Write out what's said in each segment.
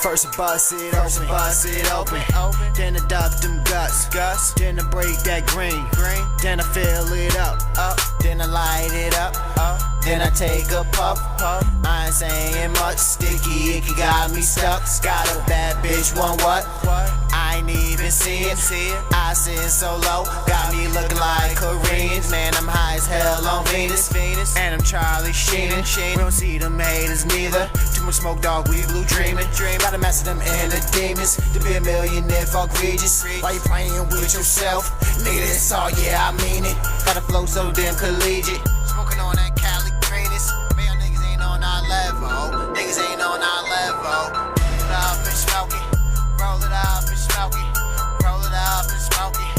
First I bust it open. Then I dump them guts. Then I break that green. Then I fill it up. Then I light it up. Then I take a puff. I ain't saying much. Sticky icky got me stuck. Got a bad bitch, want what? I ain't even see it. I sit so low, got me looking like Koreans. Man, I'm high as hell on Venus. And I'm Charlie Sheenan. We don't see them haters neither. Too much smoke, dog, we blue dreaming. Gotta master them inner demons. To be a millionaire, fuck Regis. Why you playing with yourself? Nigga, that's all, yeah, I mean it. Got a flow so damn collegiate. Smoking on that Cali greenness. Man, y'all niggas ain't on our level. Niggas ain't on our level. Roll it up and smoke it. Roll it up and smoke it. Roll it up and smoke it.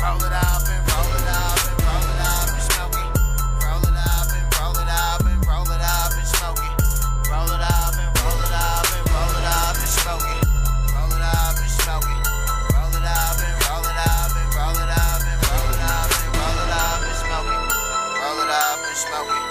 Roll it up and roll it up and roll it up and smoke it. Roll it up and roll it up and roll it up and smoke it. Roll it up and roll it up and roll it up and smoke it. Roll it up and smoke it. Roll it up and roll it up and roll it up and roll it up and roll it up and smoke it. Roll it up and smoke it.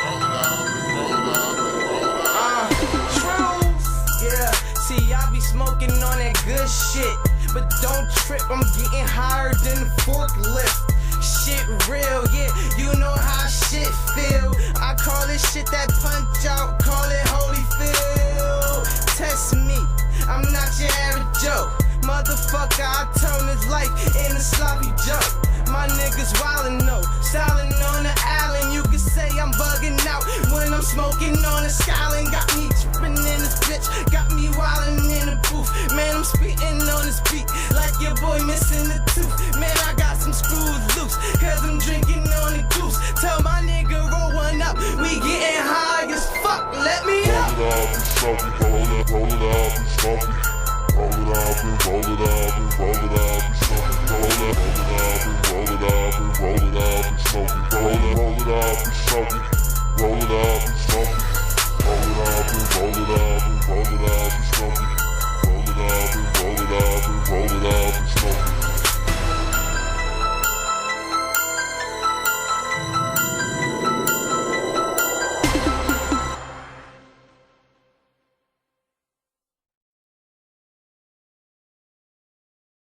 Roll it up, roll it up, roll it up. Shrooms, yeah. See, I be smoking on that good shit, but don't trip, I'm getting higher than the forklift. Shit real, yeah, you know how shit feel. I call this shit that punch out, call it Holyfield. Test me, I'm not your average Joe. Motherfucker, I turn this life in a sloppy joke. My niggas wildin' though, stylin' on the island. You can say I'm bugging out when I'm smoking on the Skyline. Got me trippin' in this bitch, got me wildin' in the booth. Man, I'm spittin' on this beat like your boy missing a tooth. Man, I got some screws loose, cause I'm drinking on the goose. Tell my nigga roll one up, we getting high as fuck, let me up. Roll it up and smoke it. Roll it up and roll it up and roll it up and smoke it. Roll it up and roll it up and roll it up and smoke it. Roll it up and smoke it.